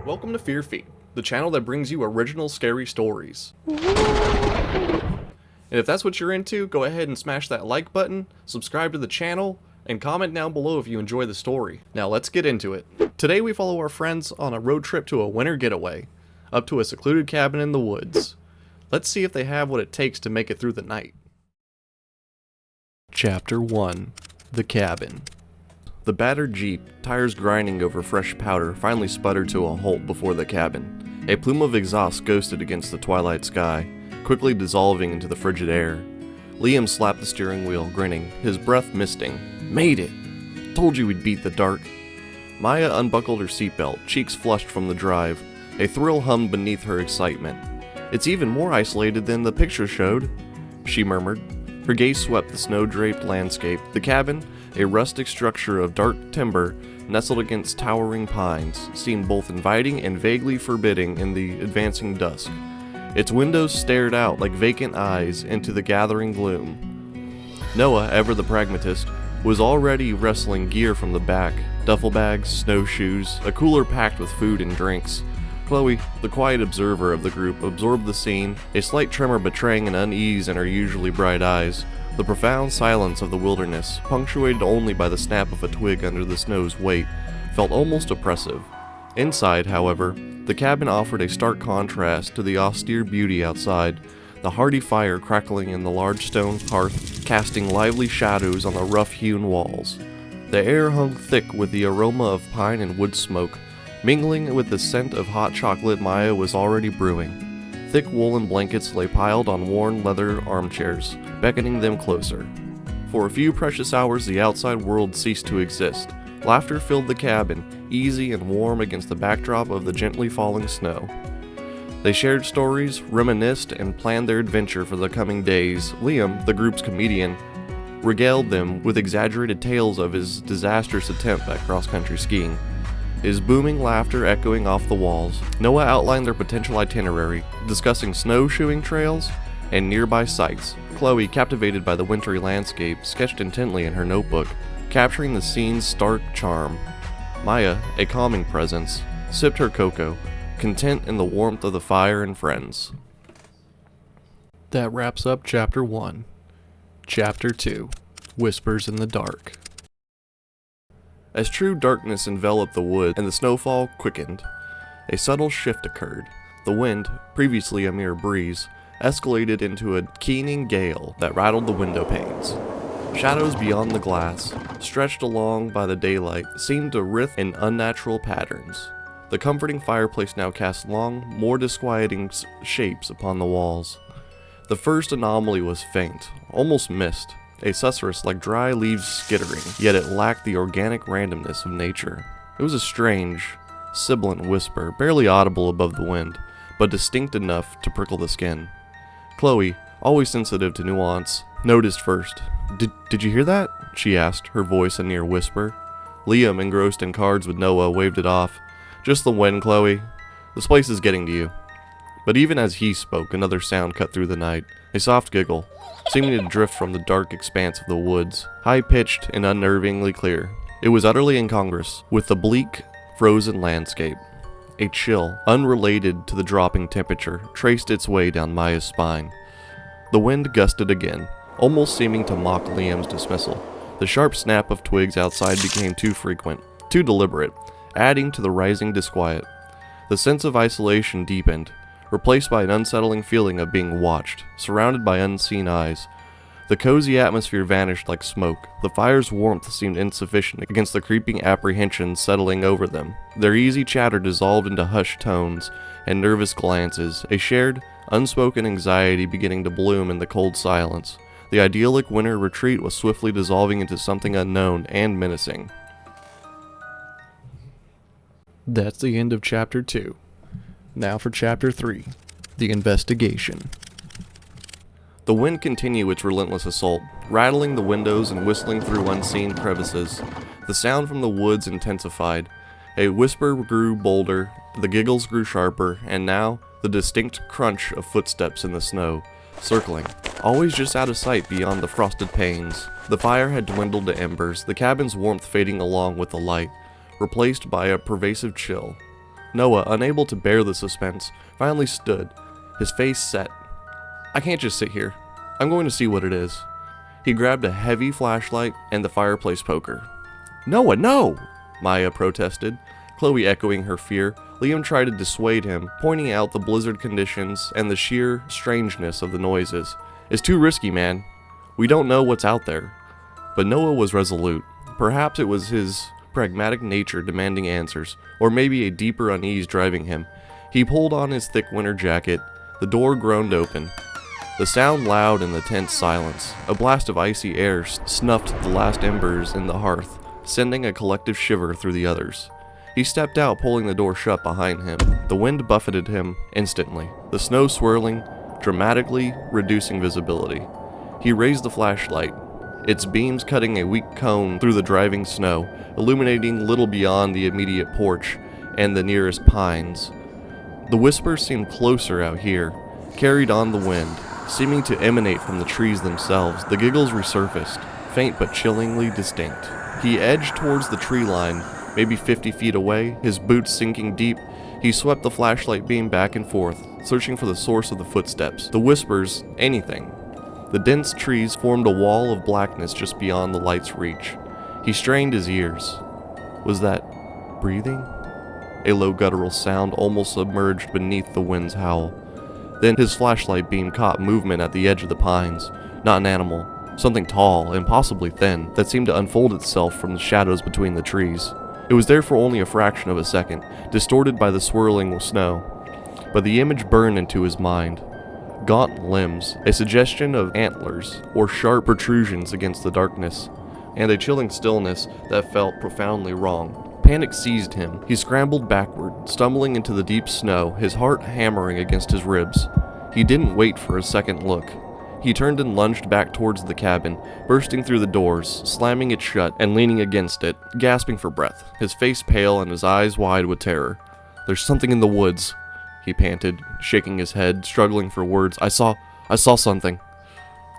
Welcome to Fear Feed, the channel that brings you original scary stories. And if that's what you're into, go ahead and smash that like button, subscribe to the channel, and comment down below if you enjoy the story. Now let's get into it. Today we follow our friends on a road trip to a winter getaway, up to a secluded cabin in the woods. Let's see if they have what it takes to make it through the night. Chapter 1. The Cabin. The battered Jeep, tires grinding over fresh powder, finally sputtered to a halt before the cabin. A plume of exhaust ghosted against the twilight sky, quickly dissolving into the frigid air. Liam slapped the steering wheel, grinning, his breath misting. Made it! Told you we'd beat the dark. Maya unbuckled her seatbelt, cheeks flushed from the drive. A thrill hummed beneath her excitement. It's even more isolated than the picture showed, she murmured. Her gaze swept the snow-draped landscape. The cabin, a rustic structure of dark timber nestled against towering pines, seemed both inviting and vaguely forbidding in the advancing dusk. Its windows stared out like vacant eyes into the gathering gloom. Noah, ever the pragmatist, was already wresting gear from the back. Duffel bags, snowshoes, a cooler packed with food and drinks. Chloe, the quiet observer of the group, absorbed the scene, a slight tremor betraying an unease in her usually bright eyes. The profound silence of the wilderness, punctuated only by the snap of a twig under the snow's weight, felt almost oppressive. Inside, however, the cabin offered a stark contrast to the austere beauty outside, the hearty fire crackling in the large stone hearth, casting lively shadows on the rough-hewn walls. The air hung thick with the aroma of pine and wood smoke, mingling with the scent of hot chocolate Maya was already brewing. Thick woolen blankets lay piled on worn leather armchairs, beckoning them closer. For a few precious hours the outside world ceased to exist. Laughter filled the cabin, easy and warm against the backdrop of the gently falling snow. They shared stories, reminisced, and planned their adventure for the coming days. Liam, the group's comedian, regaled them with exaggerated tales of his disastrous attempt at cross-country skiing, his booming laughter echoing off the walls. Noah outlined their potential itinerary, discussing snowshoeing trails and nearby sights. Chloe, captivated by the wintry landscape, sketched intently in her notebook, capturing the scene's stark charm. Maya, a calming presence, sipped her cocoa, content in the warmth of the fire and friends. That wraps up Chapter 1. Chapter 2. Whispers in the Dark. As true darkness enveloped the wood and the snowfall quickened, a subtle shift occurred. The wind, previously a mere breeze, escalated into a keening gale that rattled the window panes. Shadows beyond the glass, stretched along by the daylight, seemed to writhe in unnatural patterns. The comforting fireplace now cast long, more disquieting shapes upon the walls. The first anomaly was faint, almost mist, a susurrus like dry leaves skittering, yet it lacked the organic randomness of nature. It was a strange, sibilant whisper, barely audible above the wind, but distinct enough to prickle the skin. Chloe, always sensitive to nuance, noticed first. Did you hear that?" she asked, her voice a near whisper. Liam, engrossed in cards with Noah, waved it off. "Just the wind, Chloe. This place is getting to you." But even as he spoke, another sound cut through the night, a soft giggle, seeming to drift from the dark expanse of the woods, high-pitched and unnervingly clear. It was utterly incongruous with the bleak, frozen landscape. A chill, unrelated to the dropping temperature, traced its way down Maya's spine. The wind gusted again, almost seeming to mock Liam's dismissal. The sharp snap of twigs outside became too frequent, too deliberate, adding to the rising disquiet. The sense of isolation deepened, replaced by an unsettling feeling of being watched, surrounded by unseen eyes. The cozy atmosphere vanished like smoke. The fire's warmth seemed insufficient against the creeping apprehensions settling over them. Their easy chatter dissolved into hushed tones and nervous glances, a shared, unspoken anxiety beginning to bloom in the cold silence. The idyllic winter retreat was swiftly dissolving into something unknown and menacing. That's the end of Chapter 2. Now for Chapter 3, The Investigation. The wind continued its relentless assault, rattling the windows and whistling through unseen crevices. The sound from the woods intensified. A whisper grew bolder, the giggles grew sharper, and now the distinct crunch of footsteps in the snow, circling, always just out of sight beyond the frosted panes. The fire had dwindled to embers, the cabin's warmth fading along with the light, replaced by a pervasive chill. Noah, unable to bear the suspense, finally stood, his face set. I can't just sit here. I'm going to see what it is. He grabbed a heavy flashlight and the fireplace poker. Noah, no! Maya protested, Chloe echoing her fear. Liam tried to dissuade him, pointing out the blizzard conditions and the sheer strangeness of the noises. It's too risky, man. We don't know what's out there. But Noah was resolute. Perhaps it was his pragmatic nature demanding answers, or maybe a deeper unease driving him. He pulled on his thick winter jacket. The door groaned open. The sound loud in the tense silence. A blast of icy air snuffed the last embers in the hearth, sending a collective shiver through the others. He stepped out, pulling the door shut behind him. The wind buffeted him instantly, the snow swirling, dramatically reducing visibility. He raised the flashlight, its beams cutting a weak cone through the driving snow, illuminating little beyond the immediate porch and the nearest pines. The whispers seemed closer out here, carried on the wind, seeming to emanate from the trees themselves. The giggles resurfaced, faint but chillingly distinct. He edged towards the tree line, maybe 50 feet away, his boots sinking deep. He swept the flashlight beam back and forth, searching for the source of the footsteps, the whispers, anything. The dense trees formed a wall of blackness just beyond the light's reach. He strained his ears. Was that breathing? A low guttural sound almost submerged beneath the wind's howl. Then his flashlight beam caught movement at the edge of the pines. Not an animal, something tall and possibly thin that seemed to unfold itself from the shadows between the trees. It was there for only a fraction of a second, distorted by the swirling snow. But the image burned into his mind. Gaunt limbs, a suggestion of antlers or sharp protrusions against the darkness, and a chilling stillness that felt profoundly wrong. Panic seized him. He scrambled backward, stumbling into the deep snow, his heart hammering against his ribs. He didn't wait for a second look. He turned and lunged back towards the cabin, bursting through the doors, slamming it shut and leaning against it, gasping for breath, his face pale and his eyes wide with terror. There's something in the woods, he panted, shaking his head, struggling for words. I saw something.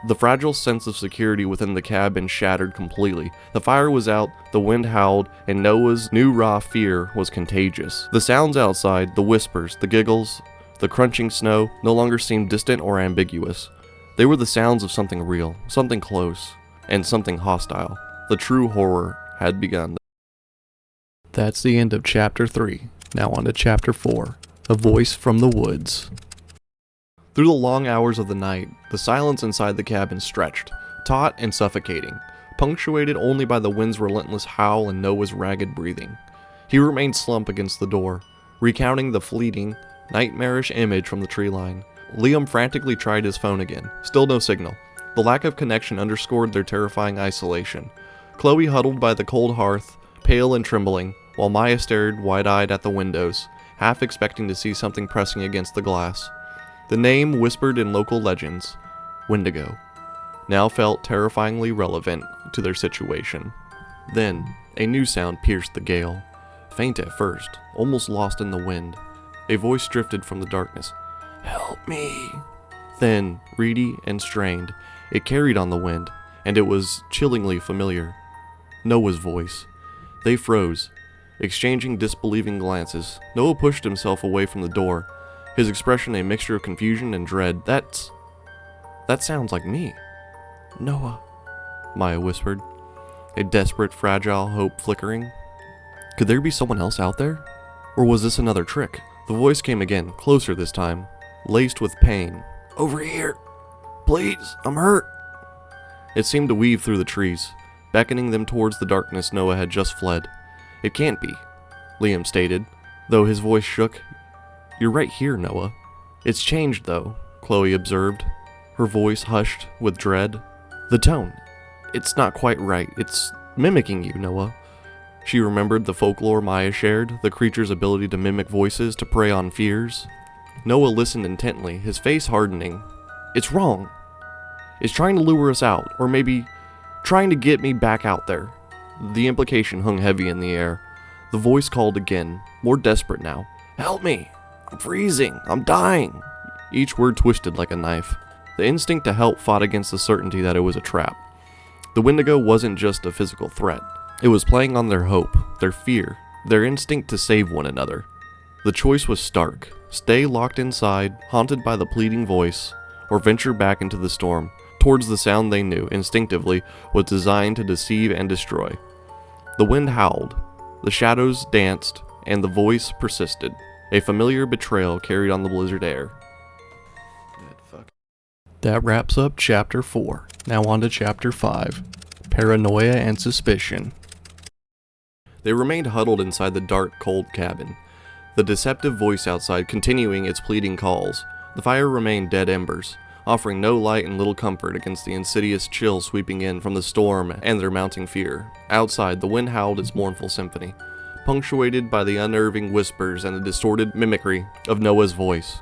The fragile sense of security within the cabin shattered completely. The fire was out, the wind howled, and Noah's new raw fear was contagious. The sounds outside, the whispers, the giggles, the crunching snow, no longer seemed distant or ambiguous. They were the sounds of something real, something close, and something hostile. The true horror had begun. That's the end of Chapter 3. Now on to Chapter 4. A Voice from the Woods. Through the long hours of the night, the silence inside the cabin stretched, taut and suffocating, punctuated only by the wind's relentless howl and Noah's ragged breathing. He remained slumped against the door, recounting the fleeting, nightmarish image from the tree line. Liam frantically tried his phone again. Still no signal. The lack of connection underscored their terrifying isolation. Chloe huddled by the cold hearth, pale and trembling, while Maya stared wide-eyed at the windows, half expecting to see something pressing against the glass. The name, whispered in local legends, Wendigo, now felt terrifyingly relevant to their situation. Then, a new sound pierced the gale. Faint at first, almost lost in the wind. A voice drifted from the darkness. Help me. Thin, reedy, and strained, it carried on the wind, and it was chillingly familiar. Noah's voice. They froze, exchanging disbelieving glances. Noah pushed himself away from the door, his expression a mixture of confusion and dread. That sounds like me. Noah, Maya whispered, a desperate, fragile hope flickering. Could there be someone else out there? Or was this another trick? The voice came again, closer this time, laced with pain. Over here. Please, I'm hurt. It seemed to weave through the trees, beckoning them towards the darkness Noah had just fled. It can't be, Liam stated, though his voice shook. You're right here, Noah. It's changed, though, Chloe observed, her voice hushed with dread. The tone. It's not quite right. It's mimicking you, Noah. She remembered the folklore Maya shared, the creature's ability to mimic voices to prey on fears. Noah listened intently, his face hardening. It's wrong. It's trying to lure us out, or maybe trying to get me back out there. The implication hung heavy in the air. The voice called again, more desperate now. Help me! I'm freezing! I'm dying! Each word twisted like a knife. The instinct to help fought against the certainty that it was a trap. The Wendigo wasn't just a physical threat. It was playing on their hope, their fear, their instinct to save one another. The choice was stark: stay locked inside, haunted by the pleading voice, or venture back into the storm, towards the sound they knew, instinctively, was designed to deceive and destroy. The wind howled, the shadows danced, and the voice persisted. A familiar betrayal carried on the blizzard air. That wraps up Chapter 4. Now on to Chapter 5. Paranoia and Suspicion. They remained huddled inside the dark, cold cabin, the deceptive voice outside continuing its pleading calls. The fire remained dead embers, offering no light and little comfort against the insidious chill sweeping in from the storm and their mounting fear. Outside, the wind howled its mournful symphony, punctuated by the unnerving whispers and the distorted mimicry of Noah's voice.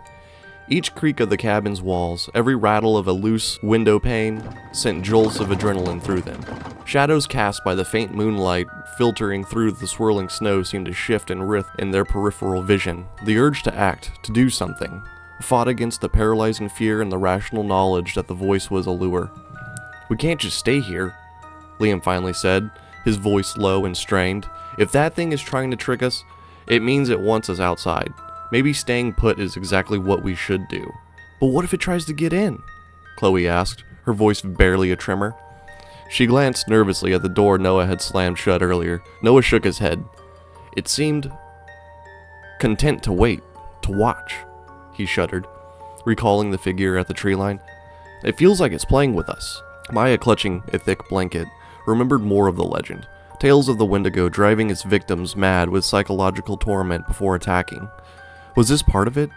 Each creak of the cabin's walls, every rattle of a loose window pane, sent jolts of adrenaline through them. Shadows cast by the faint moonlight filtering through the swirling snow seemed to shift and writhe in their peripheral vision. The urge to act, to do something, fought against the paralyzing fear and the rational knowledge that the voice was a lure. "We can't just stay here," Liam finally said, his voice low and strained. "If that thing is trying to trick us, it means it wants us outside. Maybe staying put is exactly what we should do." "But what if it tries to get in?" Chloe asked, her voice barely a tremor. She glanced nervously at the door Noah had slammed shut earlier. Noah shook his head. It seemed content to wait, to watch. He shuddered, recalling the figure at the tree line. "It feels like it's playing with us." Maya, clutching a thick blanket, remembered more of the legend. Tales of the Wendigo driving its victims mad with psychological torment before attacking. Was this part of it?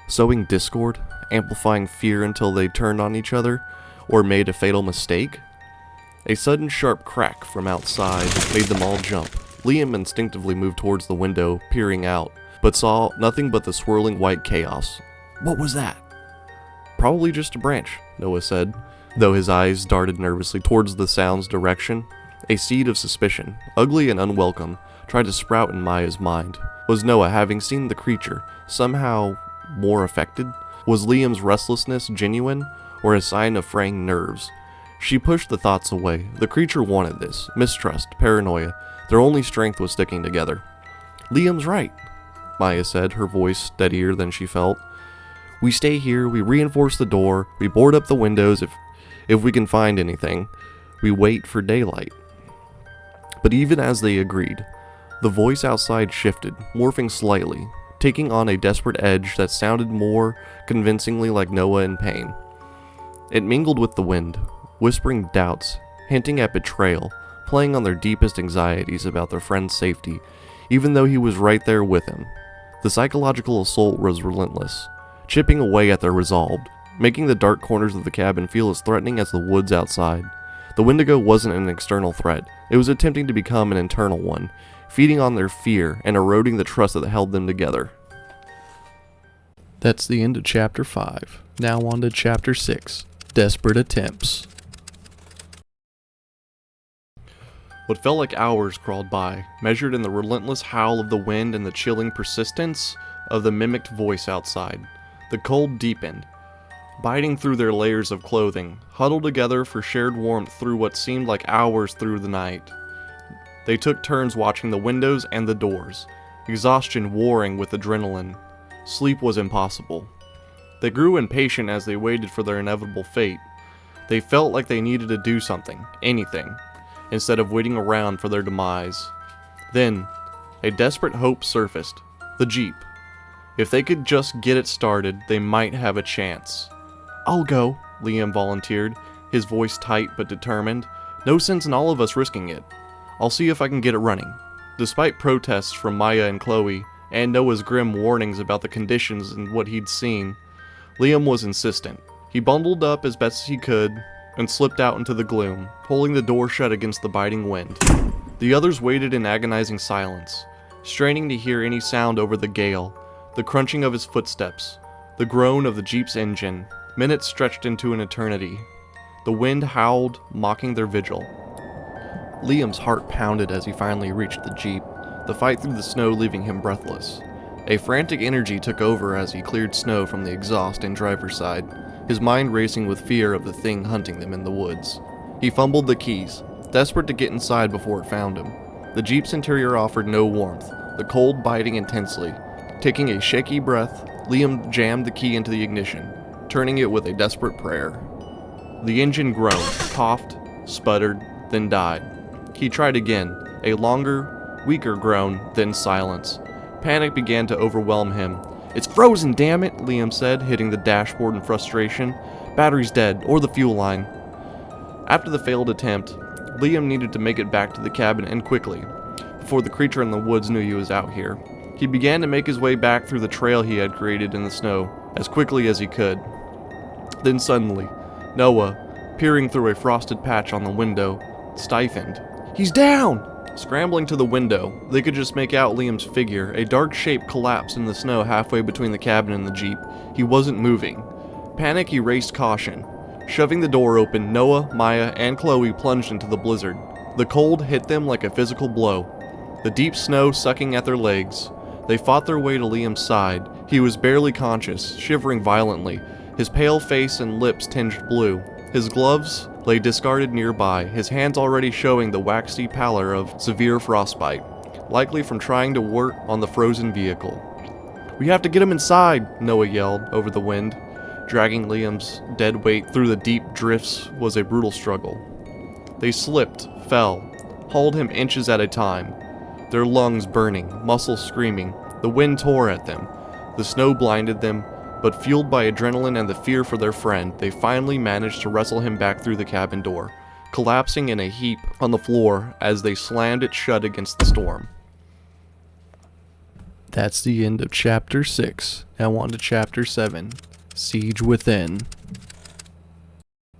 Sowing discord, amplifying fear until they turned on each other, or made a fatal mistake? A sudden sharp crack from outside made them all jump. Liam instinctively moved towards the window, peering out, but saw nothing but the swirling white chaos. "What was that?" "Probably just a branch," Noah said, though his eyes darted nervously towards the sound's direction. A seed of suspicion, ugly and unwelcome, tried to sprout in Maya's mind. Was Noah, having seen the creature, somehow more affected? Was Liam's restlessness genuine, or a sign of fraying nerves? She pushed the thoughts away. The creature wanted this. Mistrust, paranoia. Their only strength was sticking together. "Liam's right," Maya said, her voice steadier than she felt. "We stay here, we reinforce the door, we board up the windows if we can find anything. We wait for daylight." But even as they agreed, the voice outside shifted, morphing slightly, taking on a desperate edge that sounded more convincingly like Noah in pain. It mingled with the wind, whispering doubts, hinting at betrayal, playing on their deepest anxieties about their friend's safety, even though he was right there with him. The psychological assault was relentless, chipping away at their resolve, making the dark corners of the cabin feel as threatening as the woods outside. The Wendigo wasn't an external threat, it was attempting to become an internal one, feeding on their fear and eroding the trust that held them together. That's the end of Chapter 5. Now on to Chapter 6, Desperate Attempts. What felt like hours crawled by, measured in the relentless howl of the wind and the chilling persistence of the mimicked voice outside. The cold deepened, biting through their layers of clothing, huddled together for shared warmth through what seemed like hours through the night. They took turns watching the windows and the doors, exhaustion warring with adrenaline. Sleep was impossible. They grew impatient as they waited for their inevitable fate. They felt like they needed to do something, anything, instead of waiting around for their demise. Then, a desperate hope surfaced. The Jeep. If they could just get it started, they might have a chance. "I'll go," Liam volunteered, his voice tight but determined. "No sense in all of us risking it. I'll see if I can get it running." Despite protests from Maya and Chloe, and Noah's grim warnings about the conditions and what he'd seen, Liam was insistent. He bundled up as best he could and slipped out into the gloom, pulling the door shut against the biting wind. The others waited in agonizing silence, straining to hear any sound over the gale, the crunching of his footsteps, the groan of the Jeep's engine. Minutes stretched into an eternity. The wind howled, mocking their vigil. Liam's heart pounded as he finally reached the Jeep, the fight through the snow leaving him breathless. A frantic energy took over as he cleared snow from the exhaust and driver's side, his mind racing with fear of the thing hunting them in the woods. He fumbled the keys, desperate to get inside before it found him. The Jeep's interior offered no warmth, the cold biting intensely. Taking a shaky breath, Liam jammed the key into the ignition, turning it with a desperate prayer. The engine groaned, coughed, sputtered, then died. He tried again, a longer, weaker groan, then silence. Panic began to overwhelm him. "It's frozen, damn it," Liam said, hitting the dashboard in frustration. "Battery's dead, or the fuel line." After the failed attempt, Liam needed to make it back to the cabin, and quickly, before the creature in the woods knew he was out here. He began to make his way back through the trail he had created in the snow, as quickly as he could. Then suddenly, Noah, peering through a frosted patch on the window, stiffened. "He's down!" Scrambling to the window, they could just make out Liam's figure, a dark shape collapsed in the snow halfway between the cabin and the Jeep. He wasn't moving. Panic erased caution. Shoving the door open, Noah, Maya, and Chloe plunged into the blizzard. The cold hit them like a physical blow, the deep snow sucking at their legs. They fought their way to Liam's side. He was barely conscious, shivering violently, his pale face and lips tinged blue. His gloves lay discarded nearby, his hands already showing the waxy pallor of severe frostbite, likely from trying to work on the frozen vehicle. "We have to get him inside," Noah yelled over the wind. Dragging Liam's dead weight through the deep drifts was a brutal struggle. They slipped, fell, hauled him inches at a time, their lungs burning, muscles screaming. The wind tore at them. The snow blinded them, but fueled by adrenaline and the fear for their friend, they finally managed to wrestle him back through the cabin door, collapsing in a heap on the floor as they slammed it shut against the storm. That's the end of Chapter 6. Now on to Chapter 7, Siege Within.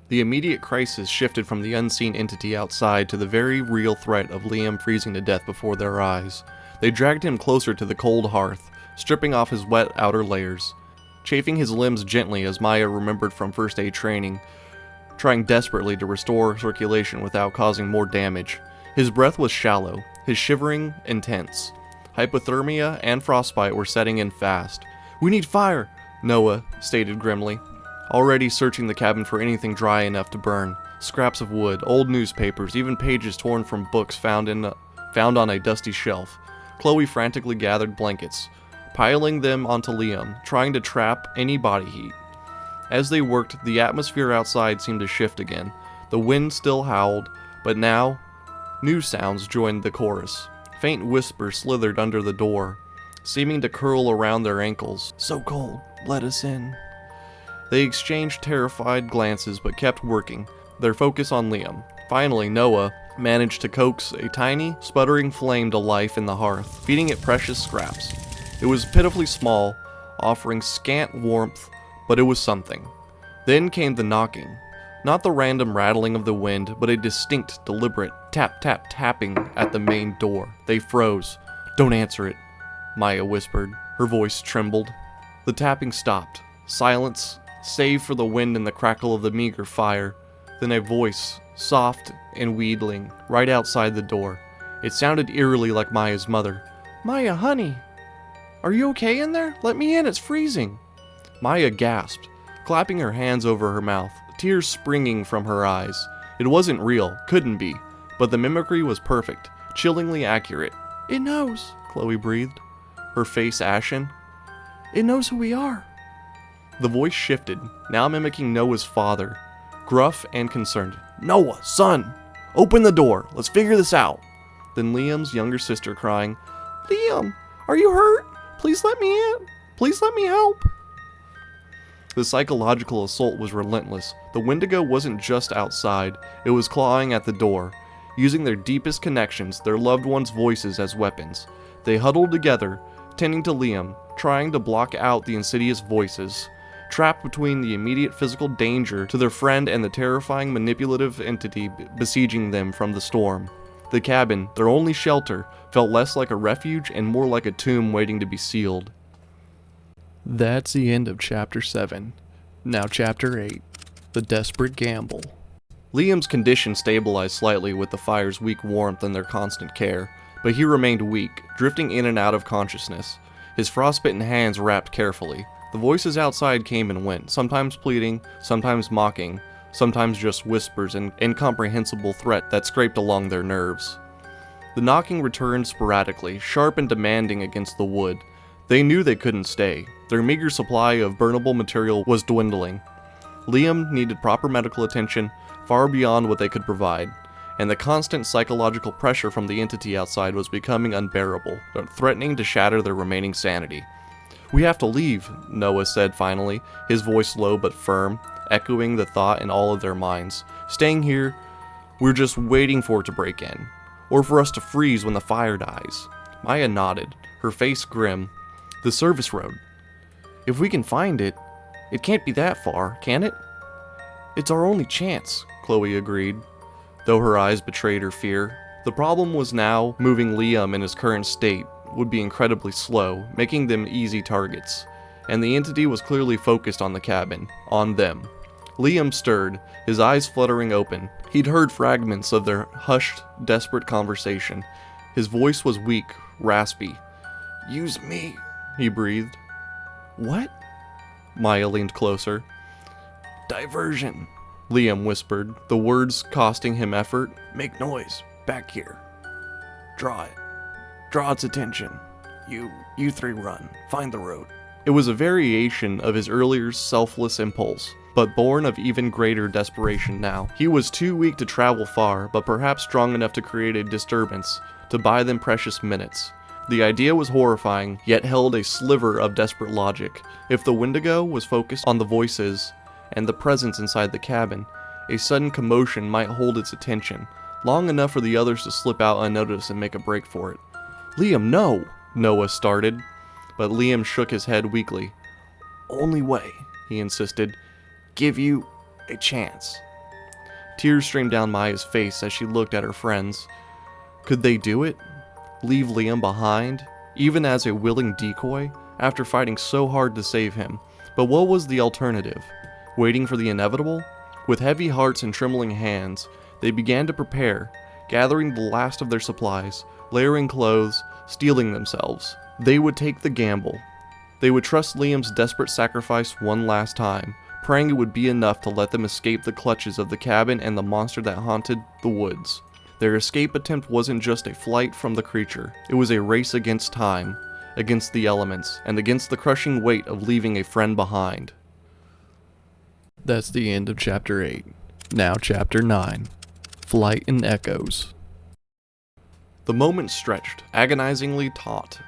The immediate crisis shifted from the unseen entity outside to the very real threat of Liam freezing to death before their eyes. They dragged him closer to the cold hearth, stripping off his wet outer layers, chafing his limbs gently as Maya remembered from first aid training, trying desperately to restore circulation without causing more damage. His breath was shallow, his shivering intense. Hypothermia and frostbite were setting in fast. "We need fire," Noah stated grimly, already searching the cabin for anything dry enough to burn. Scraps of wood, old newspapers, even pages torn from books found on a dusty shelf. Chloe frantically gathered blankets, piling them onto Liam, trying to trap any body heat. As they worked, the atmosphere outside seemed to shift again. The wind still howled, but now, new sounds joined the chorus. Faint whispers slithered under the door, seeming to curl around their ankles. "So cold, let us in." They exchanged terrified glances but kept working, their focus on Liam. Finally, Noah managed to coax a tiny, sputtering flame to life in the hearth, feeding it precious scraps. It was pitifully small, offering scant warmth, but it was something. Then came the knocking. Not the random rattling of the wind, but a distinct, deliberate tap-tap-tapping at the main door. They froze. "Don't answer it," Maya whispered. Her voice trembled. The tapping stopped. Silence, save for the wind and the crackle of the meager fire. Then a voice, soft and wheedling, right outside the door. It sounded eerily like Maya's mother. "Maya, honey, are you okay in there? Let me in, it's freezing." Maya gasped, clapping her hands over her mouth, tears springing from her eyes. It wasn't real, couldn't be, but the mimicry was perfect, chillingly accurate. "It knows," Chloe breathed, her face ashen. "It knows who we are." The voice shifted, now mimicking Noah's father, gruff and concerned. "Noah, son, open the door, let's figure this out." Then Liam's younger sister crying, "Liam, are you hurt? Please let me in. Please let me help." The psychological assault was relentless. The Wendigo wasn't just outside, it was clawing at the door, using their deepest connections, their loved ones' voices as weapons. They huddled together, tending to Liam, trying to block out the insidious voices, trapped between the immediate physical danger to their friend and the terrifying manipulative entity besieging them from the storm. The cabin, their only shelter, felt less like a refuge and more like a tomb waiting to be sealed. That's the end of Chapter 7. Now Chapter 8, The Desperate Gamble. Liam's condition stabilized slightly with the fire's weak warmth and their constant care, but he remained weak, drifting in and out of consciousness, his frostbitten hands wrapped carefully. The voices outside came and went, sometimes pleading, sometimes mocking, sometimes just whispers and incomprehensible threat that scraped along their nerves. The knocking returned sporadically, sharp and demanding against the wood. They knew they couldn't stay. Their meager supply of burnable material was dwindling. Liam needed proper medical attention far beyond what they could provide, and the constant psychological pressure from the entity outside was becoming unbearable, threatening to shatter their remaining sanity. "We have to leave," Noah said finally, his voice low but firm, echoing the thought in all of their minds. "Staying here, we're just waiting for it to break in, or for us to freeze when the fire dies." Maya nodded, her face grim. "The service road. If we can find it, it can't be that far, can it?" "It's our only chance," Chloe agreed, though her eyes betrayed her fear. The problem was now moving Liam in his current state would be incredibly slow, making them easy targets, and the entity was clearly focused on the cabin, on them. Liam stirred, his eyes fluttering open. He'd heard fragments of their hushed, desperate conversation. His voice was weak, raspy. "Use me," he breathed. "What?" Maya leaned closer. "Diversion," Liam whispered, the words costing him effort. "Make noise, back here. Draw it. Draw its attention. You three run. Find the road." It was a variation of his earlier selfless impulse, but born of even greater desperation now. He was too weak to travel far, but perhaps strong enough to create a disturbance, to buy them precious minutes. The idea was horrifying, yet held a sliver of desperate logic. If the Wendigo was focused on the voices and the presence inside the cabin, a sudden commotion might hold its attention, long enough for the others to slip out unnoticed and make a break for it. "Liam, no!" Noah started, but Liam shook his head weakly. "Only way," he insisted. "Give you a chance." Tears streamed down Maya's face as she looked at her friends. Could they do it? Leave Liam behind, even as a willing decoy, after fighting so hard to save him? But what was the alternative? Waiting for the inevitable? With heavy hearts and trembling hands, they began to prepare, gathering the last of their supplies, layering clothes, steeling themselves. They would take the gamble. They would trust Liam's desperate sacrifice one last time, praying it would be enough to let them escape the clutches of the cabin and the monster that haunted the woods. Their escape attempt wasn't just a flight from the creature. It was a race against time, against the elements, and against the crushing weight of leaving a friend behind. That's the end of Chapter 8. Now Chapter 9. Flight and Echoes. The moment stretched, agonizingly taut.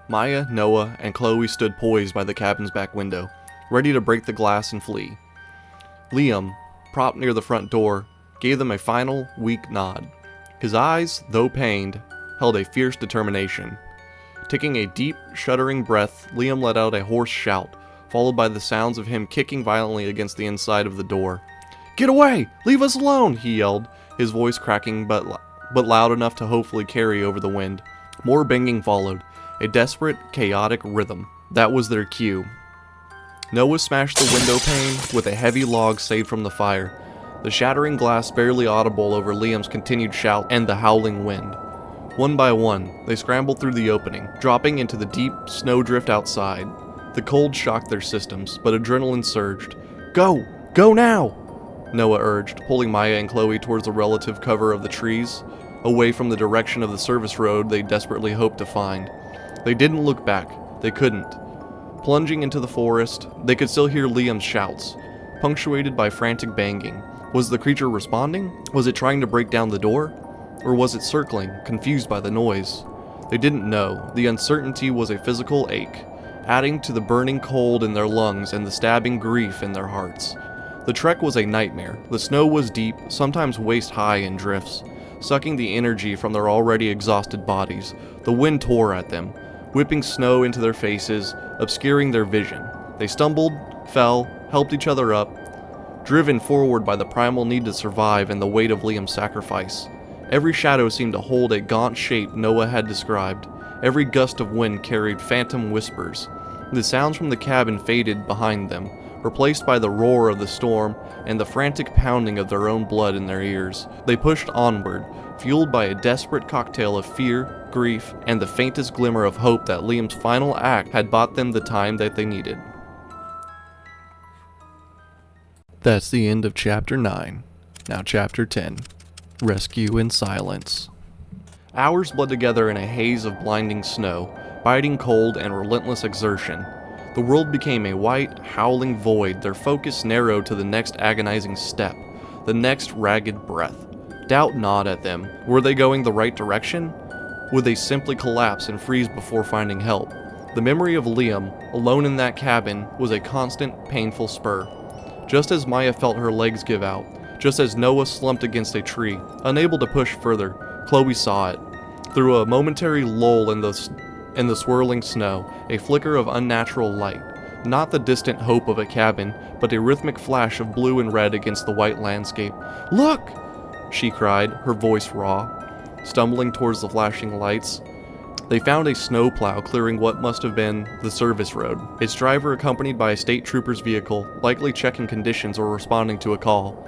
Maya, Noah, and Chloe stood poised by the cabin's back window, ready to break the glass and flee. Liam, propped near the front door, gave them a final, weak nod. His eyes, though pained, held a fierce determination. Taking a deep, shuddering breath, Liam let out a hoarse shout, followed by the sounds of him kicking violently against the inside of the door. "Get away! Leave us alone!" he yelled, his voice cracking but loud enough to hopefully carry over the wind. More banging followed, a desperate, chaotic rhythm. That was their cue. Noah smashed the window pane with a heavy log saved from the fire, the shattering glass barely audible over Liam's continued shout and the howling wind. One by one, they scrambled through the opening, dropping into the deep snowdrift outside. The cold shocked their systems, but adrenaline surged. "Go! Go now!" Noah urged, pulling Maya and Chloe towards the relative cover of the trees, away from the direction of the service road they desperately hoped to find. They didn't look back. They couldn't. Plunging into the forest, they could still hear Liam's shouts, punctuated by frantic banging. Was the creature responding? Was it trying to break down the door? Or was it circling, confused by the noise? They didn't know. The uncertainty was a physical ache, adding to the burning cold in their lungs and the stabbing grief in their hearts. The trek was a nightmare. The snow was deep, sometimes waist-high in drifts, sucking the energy from their already exhausted bodies. The wind tore at them, whipping snow into their faces, obscuring their vision. They stumbled, fell, helped each other up, driven forward by the primal need to survive and the weight of Liam's sacrifice. Every shadow seemed to hold a gaunt shape Noah had described. Every gust of wind carried phantom whispers. The sounds from the cabin faded behind them, replaced by the roar of the storm and the frantic pounding of their own blood in their ears. They pushed onward, fueled by a desperate cocktail of fear, grief, and the faintest glimmer of hope that Liam's final act had bought them the time that they needed. That's the end of Chapter 9. Now Chapter 10. Rescue in Silence. Hours bled together in a haze of blinding snow. biting cold and relentless exertion. The world became a white, howling void, their focus narrowed to the next agonizing step, the next ragged breath. Doubt gnawed at them. Were they going the right direction? Would they simply collapse and freeze before finding help? The memory of Liam, alone in that cabin, was a constant, painful spur. Just as Maya felt her legs give out, just as Noah slumped against a tree, unable to push further, Chloe saw it. Through a momentary lull in the swirling snow, a flicker of unnatural light. Not the distant hope of a cabin, but a rhythmic flash of blue and red against the white landscape. "Look!" she cried, her voice raw. Stumbling towards the flashing lights, they found a snowplow clearing what must have been the service road, its driver accompanied by a state trooper's vehicle, likely checking conditions or responding to a call.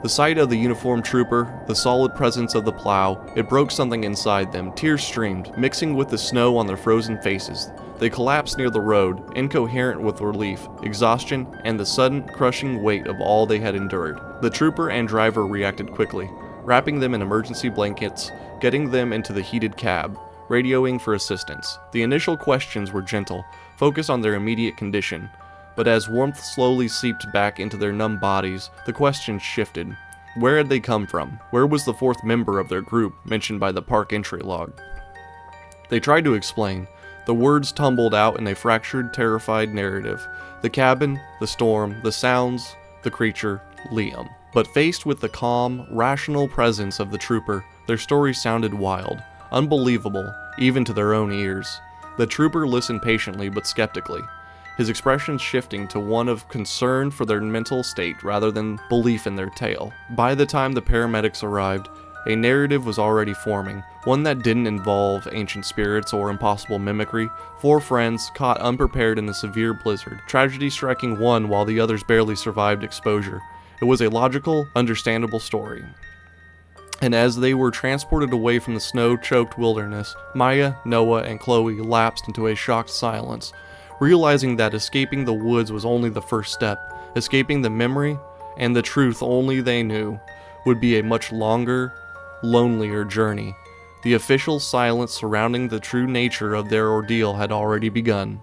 The sight of the uniformed trooper, the solid presence of the plow, it broke something inside them. Tears streamed, mixing with the snow on their frozen faces. They collapsed near the road, incoherent with relief, exhaustion, and the sudden, crushing weight of all they had endured. The trooper and driver reacted quickly, wrapping them in emergency blankets, getting them into the heated cab, radioing for assistance. The initial questions were gentle, focused on their immediate condition. But as warmth slowly seeped back into their numb bodies, the questions shifted. Where had they come from? Where was the fourth member of their group, mentioned by the park entry log? They tried to explain. The words tumbled out in a fractured, terrified narrative. The cabin, the storm, the sounds, the creature, Liam. But faced with the calm, rational presence of the trooper, their story sounded wild, unbelievable, even to their own ears. The trooper listened patiently but skeptically, his expression shifting to one of concern for their mental state rather than belief in their tale. By the time the paramedics arrived, a narrative was already forming, one that didn't involve ancient spirits or impossible mimicry. 4 friends caught unprepared in the severe blizzard, tragedy striking one while the others barely survived exposure. It was a logical, understandable story. And as they were transported away from the snow-choked wilderness, Maya, Noah, and Chloe lapsed into a shocked silence, realizing that escaping the woods was only the first step. Escaping the memory and the truth only they knew would be a much longer, lonelier journey. The official silence surrounding the true nature of their ordeal had already begun.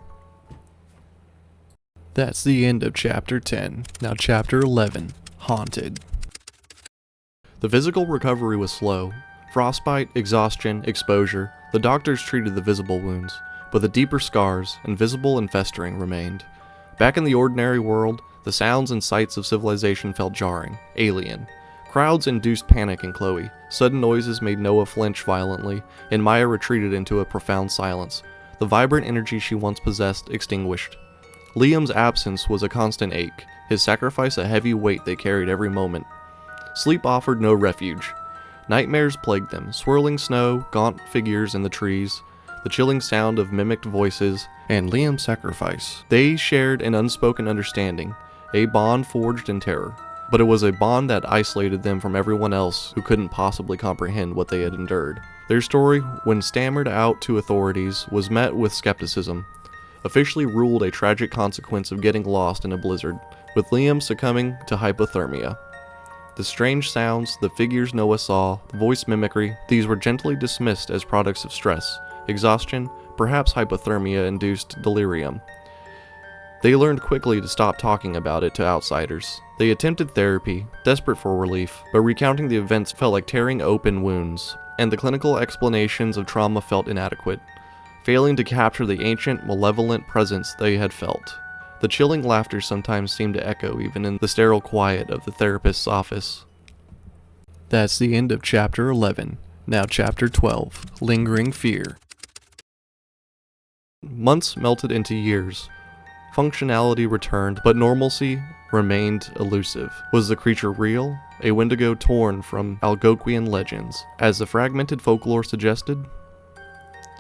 That's the end of Chapter 10. Now Chapter 11, Haunted. The physical recovery was slow. Frostbite, exhaustion, exposure. The doctors treated the visible wounds, but the deeper scars, invisible and festering, remained. Back in the ordinary world, the sounds and sights of civilization felt jarring, alien. Crowds induced panic in Chloe. Sudden noises made Noah flinch violently, and Maya retreated into a profound silence. The vibrant energy she once possessed extinguished. Liam's absence was a constant ache, his sacrifice a heavy weight they carried every moment. Sleep offered no refuge. Nightmares plagued them, swirling snow, gaunt figures in the trees, the chilling sound of mimicked voices, and Liam's sacrifice. They shared an unspoken understanding, a bond forged in terror. But it was a bond that isolated them from everyone else who couldn't possibly comprehend what they had endured. Their story, when stammered out to authorities, was met with skepticism, officially ruled a tragic consequence of getting lost in a blizzard, with Liam succumbing to hypothermia. The strange sounds, the figures Noah saw, the voice mimicry, these were gently dismissed as products of stress, exhaustion, perhaps hypothermia-induced delirium. They learned quickly to stop talking about it to outsiders. They attempted therapy, desperate for relief, but recounting the events felt like tearing open wounds, and the clinical explanations of trauma felt inadequate, failing to capture the ancient, malevolent presence they had felt. The chilling laughter sometimes seemed to echo even in the sterile quiet of the therapist's office. That's the end of Chapter 11. Now Chapter 12, Lingering Fear. Months melted into years. Functionality returned, but normalcy remained elusive. Was the creature real? A Wendigo torn from Algonquian legends, as the fragmented folklore suggested?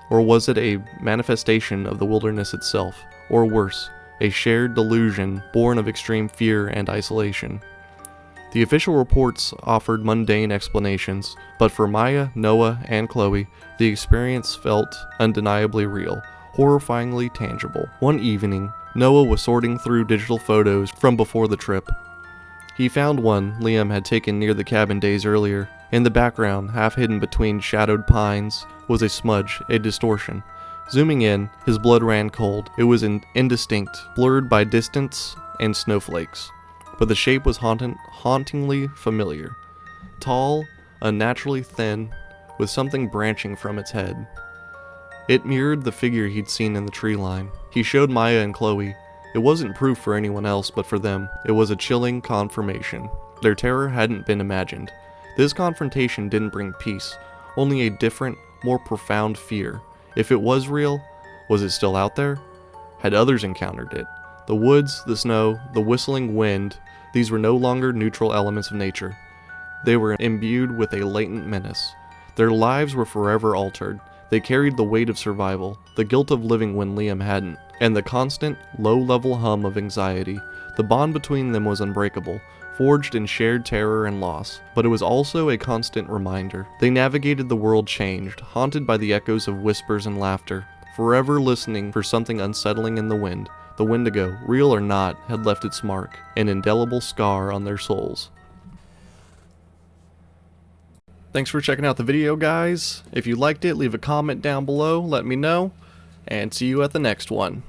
Or was it a manifestation of the wilderness itself? Or worse, a shared delusion born of extreme fear and isolation? The official reports offered mundane explanations, but for Maya, Noah, and Chloe, the experience felt undeniably real, horrifyingly tangible. One evening, Noah was sorting through digital photos from before the trip. He found one Liam had taken near the cabin days earlier. In the background, half hidden between shadowed pines, was a smudge, a distortion, Zooming in, his blood ran cold. It was indistinct, blurred by distance and snowflakes, but the shape was hauntingly familiar. Tall, unnaturally thin, with something branching from its head. It mirrored the figure he'd seen in the tree line. He showed Maya and Chloe. It wasn't proof for anyone else, but for them, it was a chilling confirmation. Their terror hadn't been imagined. This confrontation didn't bring peace, only a different, more profound fear. If it was real, was it still out there? Had others encountered it? The woods, the snow, the whistling wind, these were no longer neutral elements of nature. They were imbued with a latent menace. Their lives were forever altered. They carried the weight of survival, the guilt of living when Liam hadn't, and the constant, low-level hum of anxiety. The bond between them was unbreakable, forged in shared terror and loss, but it was also a constant reminder. They navigated the world changed, haunted by the echoes of whispers and laughter, forever listening for something unsettling in the wind. The Wendigo, real or not, had left its mark, an indelible scar on their souls. Thanks for checking out the video, guys. If you liked it, leave a comment down below, let me know, and see you at the next one.